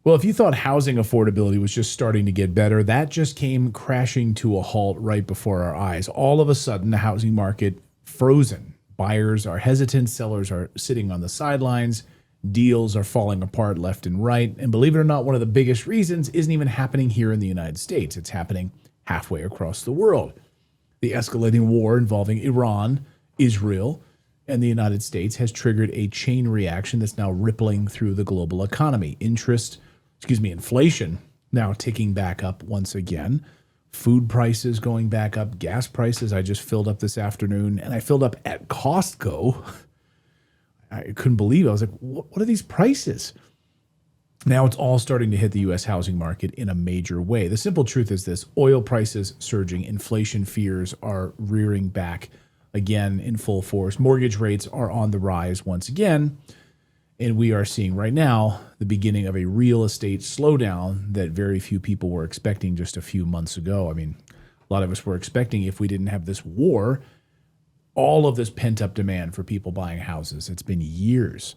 Well, if you thought housing affordability was just starting to get better, that just came crashing to a halt right before our eyes. All of a sudden, the housing market frozen. Buyers are hesitant, sellers are sitting on the sidelines, deals are falling apart left and right. And believe it or not, one of the biggest reasons isn't even happening here in the United States. It's happening halfway across the world. The escalating war involving Iran, Israel, and the United States has triggered a chain reaction that's now rippling through the global economy. Inflation now ticking back up once again. Food prices going back up. Gas prices, I just filled up this afternoon, and I filled up at Costco. I couldn't believe it. I was like, what are these prices? Now it's all starting to hit the U.S. housing market in a major way. The simple truth is this: oil prices surging, inflation fears are rearing back again in full force. Mortgage rates are on the rise once again. And we are seeing right now the beginning of a real estate slowdown that very few people were expecting just a few months ago. I mean, a lot of us were expecting, if we didn't have this war, all of this pent-up demand for people buying houses. It's been years.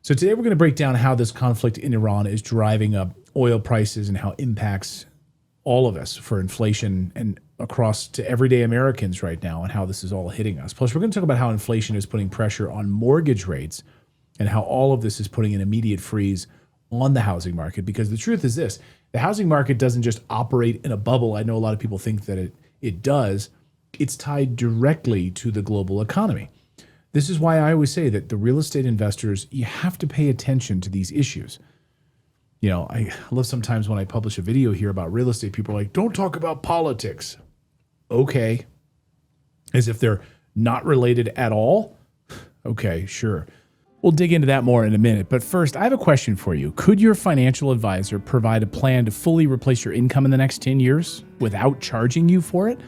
So today we're going to break down how this conflict in Iran is driving up oil prices and how it impacts all of us for inflation and across to everyday Americans right now, and how this is all hitting us. Plus, we're going to talk about how inflation is putting pressure on mortgage rates and how all of this is putting an immediate freeze on the housing market. Because the truth is this: the housing market doesn't just operate in a bubble. I know a lot of people think that it does. It's tied directly to the global economy. This is why I always say that the real estate investors, you have to pay attention to these issues. You know, I love sometimes when I publish a video here about real estate, people are like, don't talk about politics. Okay. As if they're not related at all. Okay, sure. We'll dig into that more in a minute. But first, I have a question for you. Could your financial advisor provide a plan to fully replace your income in the next 10 years without charging you for it?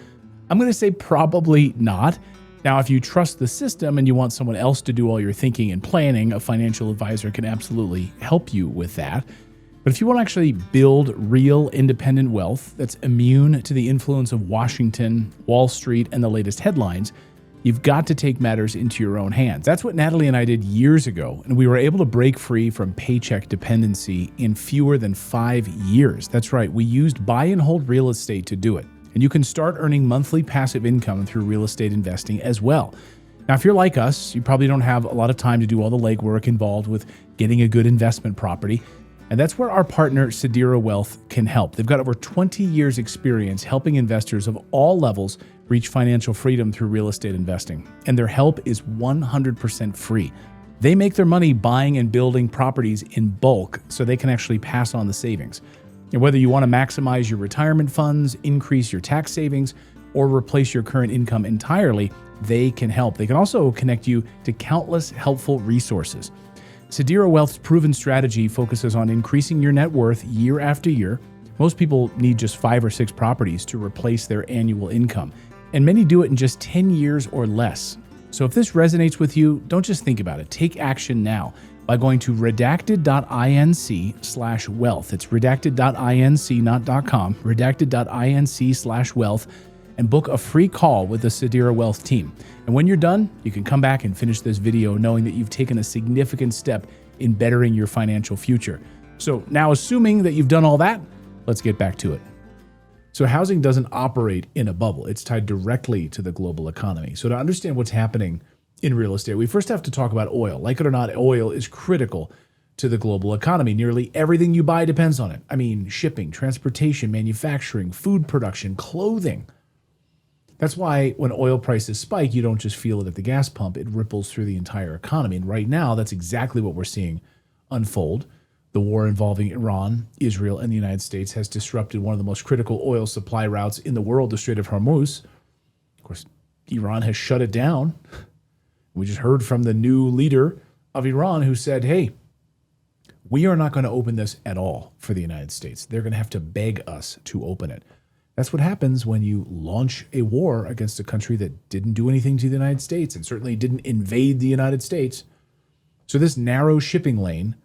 I'm going to say probably not. Now, if you trust the system and you want someone else to do all your thinking and planning, a financial advisor can absolutely help you with that. But if you want to actually build real independent wealth that's immune to the influence of Washington, Wall Street, and the latest headlines, you've got to take matters into your own hands. That's what Natalie and I did years ago, and we were able to break free from paycheck dependency in fewer than 5 years. That's right, we used buy and hold real estate to do it. And you can start earning monthly passive income through real estate investing as well. Now, if you're like us, you probably don't have a lot of time to do all the legwork involved with getting a good investment property. And that's where our partner, Sedera Wealth, can help. They've got over 20 years experience helping investors of all levels reach financial freedom through real estate investing. And their help is 100% free. They make their money buying and building properties in bulk so they can actually pass on the savings. And whether you want to maximize your retirement funds, increase your tax savings, or replace your current income entirely, they can help. They can also connect you to countless helpful resources. Sedera Wealth's proven strategy focuses on increasing your net worth year after year. Most people need just 5 or 6 properties to replace their annual income, and many do it in just 10 years or less. So if this resonates with you, don't just think about it. Take action now by going to redacted.inc/wealth. It's redacted.inc, not .com, redacted.inc/wealth, and book a free call with the Sedera Wealth team. And when you're done, you can come back and finish this video knowing that you've taken a significant step in bettering your financial future. So now, assuming that you've done all that, let's get back to it. So housing doesn't operate in a bubble. It's tied directly to the global economy. So to understand what's happening in real estate, we first have to talk about oil. Like it or not, oil is critical to the global economy. Nearly everything you buy depends on it. I mean, shipping, transportation, manufacturing, food production, clothing. That's why when oil prices spike, you don't just feel it at the gas pump. It ripples through the entire economy. And right now, that's exactly what we're seeing unfold. The war involving Iran, Israel, and the United States has disrupted one of the most critical oil supply routes in the world, the Strait of Hormuz. Of course, Iran has shut it down. We just heard from the new leader of Iran who said, hey, we are not going to open this at all for the United States. They're going to have to beg us to open it. That's what happens when you launch a war against a country that didn't do anything to the United States and certainly didn't invade the United States. So this narrow shipping lane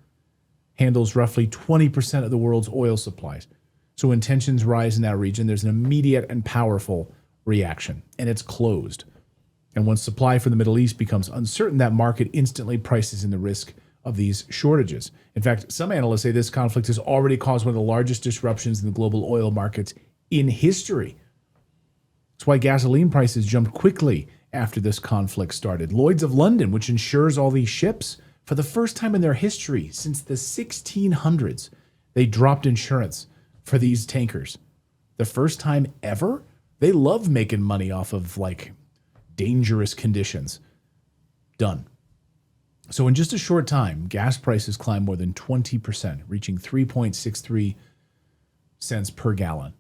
handles roughly 20% of the world's oil supplies. So when tensions rise in that region, there's an immediate and powerful reaction, and it's closed. And when supply from the Middle East becomes uncertain, that market instantly prices in the risk of these shortages. In fact, some analysts say this conflict has already caused one of the largest disruptions in the global oil markets in history. That's why gasoline prices jumped quickly after this conflict started. Lloyd's of London, which insures all these ships, for the first time in their history since the 1600s, they dropped insurance for these tankers. The first time ever? They love making money off of like dangerous conditions. Done. So in just a short time, gas prices climbed more than 20%, reaching 3.63 cents per gallon.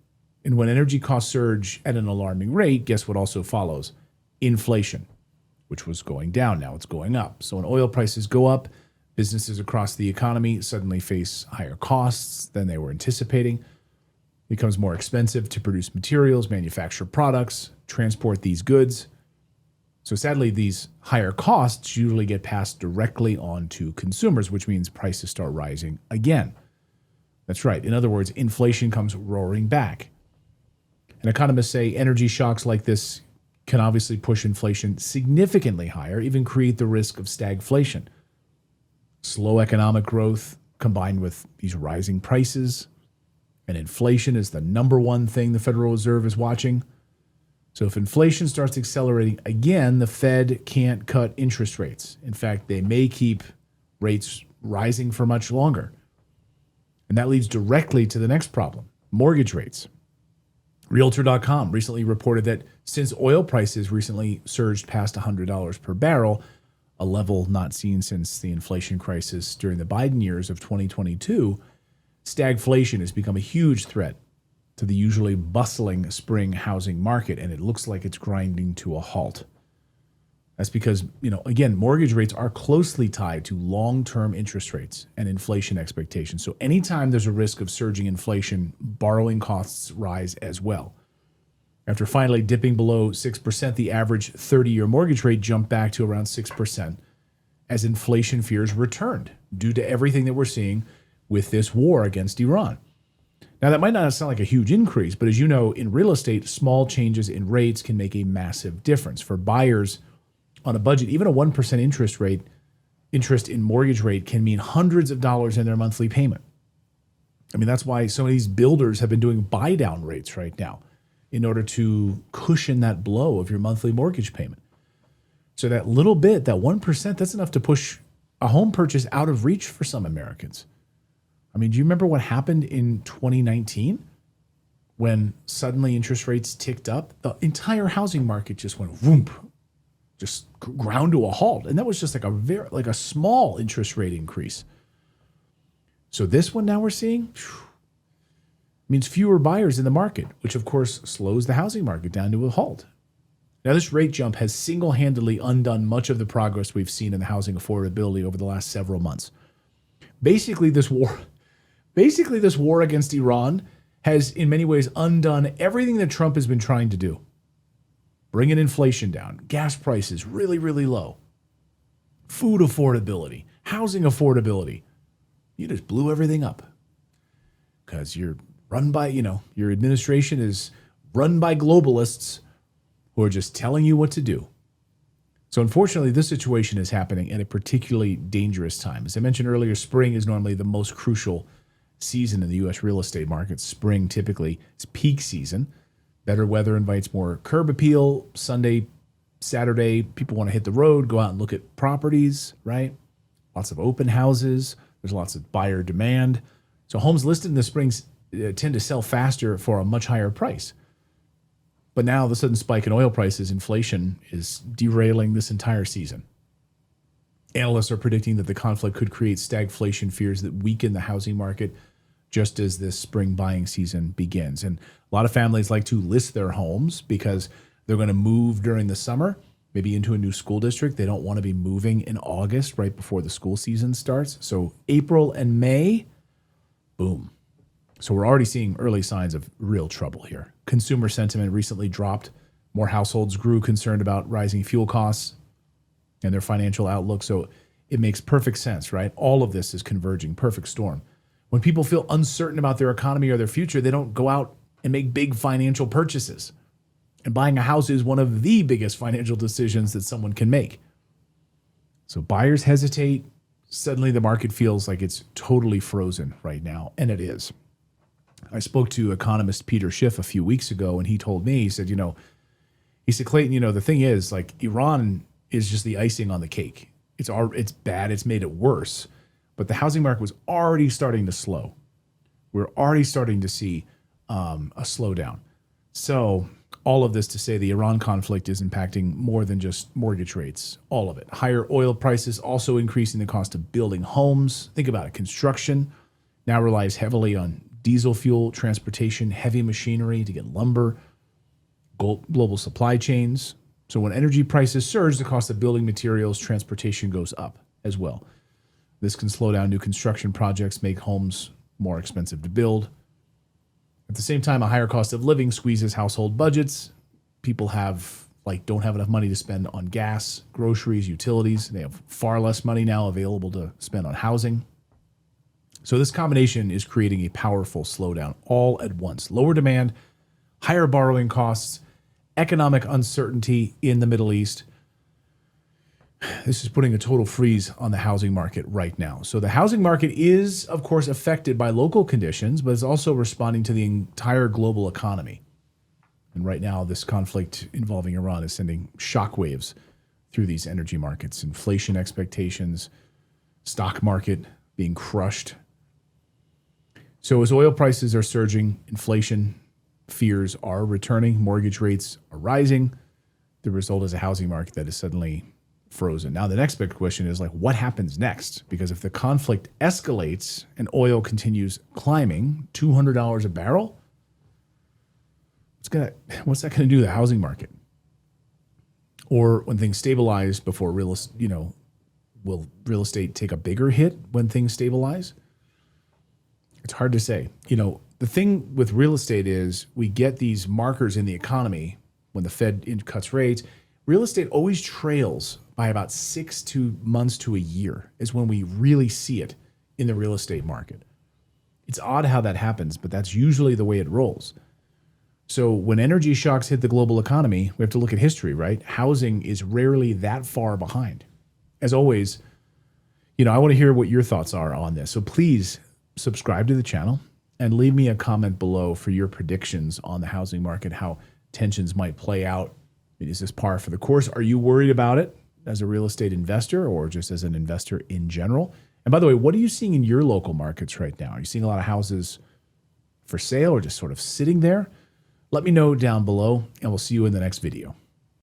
And when energy costs surge at an alarming rate, guess what also follows? Inflation, which was going down. Now it's going up. So when oil prices go up, businesses across the economy suddenly face higher costs than they were anticipating. It becomes more expensive to produce materials, manufacture products, transport these goods. So sadly, these higher costs usually get passed directly on to consumers, which means prices start rising again. That's right. In other words, inflation comes roaring back. And economists say energy shocks like this can obviously push inflation significantly higher, even create the risk of stagflation. Slow economic growth combined with these rising prices, and inflation is the number one thing the Federal Reserve is watching. So if inflation starts accelerating again, the Fed can't cut interest rates. In fact, they may keep rates rising for much longer. And that leads directly to the next problem, mortgage rates. Realtor.com recently reported that since oil prices recently surged past $100 per barrel, a level not seen since the inflation crisis during the Biden years of 2022, stagflation has become a huge threat to the usually bustling spring housing market, and it looks like it's grinding to a halt. That's because, again, mortgage rates are closely tied to long-term interest rates and inflation expectations. So anytime there's a risk of surging inflation, borrowing costs rise as well. After finally dipping below 6%, the average 30-year mortgage rate jumped back to around 6% as inflation fears returned due to everything that we're seeing with this war against Iran. Now, that might not sound like a huge increase, but as you know, in real estate, small changes in rates can make a massive difference. For buyers on a budget, even a 1% interest in mortgage rate can mean hundreds of dollars in their monthly payment. I mean, that's why some of these builders have been doing buy down rates right now in order to cushion that blow of your monthly mortgage payment. So that little bit, that 1%, that's enough to push a home purchase out of reach for some Americans. I mean, do you remember what happened in 2019 when suddenly interest rates ticked up? The entire housing market just went whoomp, just ground to a halt. And that was just like a small interest rate increase. So this one now we're seeing means fewer buyers in the market, which of course slows the housing market down to a halt. Now, this rate jump has single-handedly undone much of the progress we've seen in the housing affordability over the last several months. Basically, this war against Iran has in many ways undone everything that Trump has been trying to do. Bringing inflation down, gas prices really, really low, food affordability, housing affordability. You just blew everything up because you're run by, your administration is run by globalists who are just telling you what to do. So unfortunately, this situation is happening at a particularly dangerous time. As I mentioned earlier, spring is normally the most crucial season in the U.S. real estate market. Spring typically is peak season. Better weather invites more curb appeal. Sunday, Saturday, people want to hit the road, go out and look at properties, right? Lots of open houses. There's lots of buyer demand. So homes listed in the springs tend to sell faster for a much higher price. But now the sudden spike in oil prices, inflation, is derailing this entire season. Analysts are predicting that the conflict could create stagflation fears that weaken the housing market just as this spring buying season begins. And a lot of families like to list their homes because they're going to move during the summer, maybe into a new school district. They don't want to be moving in August right before the school season starts. So April and May, boom. So we're already seeing early signs of real trouble here. Consumer sentiment recently dropped. More households grew concerned about rising fuel costs and their financial outlook. So it makes perfect sense, right? All of this is converging, perfect storm. When people feel uncertain about their economy or their future, they don't go out and make big financial purchases. And buying a house is one of the biggest financial decisions that someone can make. So buyers hesitate, Suddenly the market feels like it's totally frozen right now, and it is. I spoke to economist Peter Schiff a few weeks ago, and he told me, he said, Clayton, the thing is, like, Iran is just the icing on the cake. It's bad. It's made it worse. But the housing market was already starting to slow. We're already starting to see a slowdown. So all of this to say the Iran conflict is impacting more than just mortgage rates, all of it. Higher oil prices also increasing the cost of building homes. Think about it. Construction now relies heavily on diesel fuel, transportation, heavy machinery to get lumber, global supply chains. So when energy prices surge, the cost of building materials, transportation goes up as well. This can slow down new construction projects, make homes more expensive to build. At the same time, a higher cost of living squeezes household budgets. People don't have enough money to spend on gas, groceries, utilities. They have far less money now available to spend on housing. So this combination is creating a powerful slowdown all at once. Lower demand, higher borrowing costs, economic uncertainty in the Middle East. This is putting a total freeze on the housing market right now. So the housing market is, of course, affected by local conditions, but is also responding to the entire global economy. And right now, this conflict involving Iran is sending shockwaves through these energy markets. Inflation expectations, stock market being crushed. So as oil prices are surging, inflation fears are returning, mortgage rates are rising. The result is a housing market that is suddenly frozen. Now, the next big question is what happens next? Because if the conflict escalates and oil continues climbing, $200 a barrel, what's that going to do to the housing market? Or when things stabilize before will real estate take a bigger hit when things stabilize? It's hard to say. The thing with real estate is we get these markers in the economy when the Fed cuts rates. Real estate always trails by about 6 months to a year is when we really see it in the real estate market. It's odd how that happens, but that's usually the way it rolls. So when energy shocks hit the global economy, we have to look at history, right? Housing is rarely that far behind. As always, I want to hear what your thoughts are on this. So please subscribe to the channel and leave me a comment below for your predictions on the housing market, how tensions might play out. Is this par for the course? Are you worried about it as a real estate investor or just as an investor in general? And by the way, what are you seeing in your local markets right now? Are you seeing a lot of houses for sale or just sort of sitting there? Let me know down below, and we'll see you in the next video.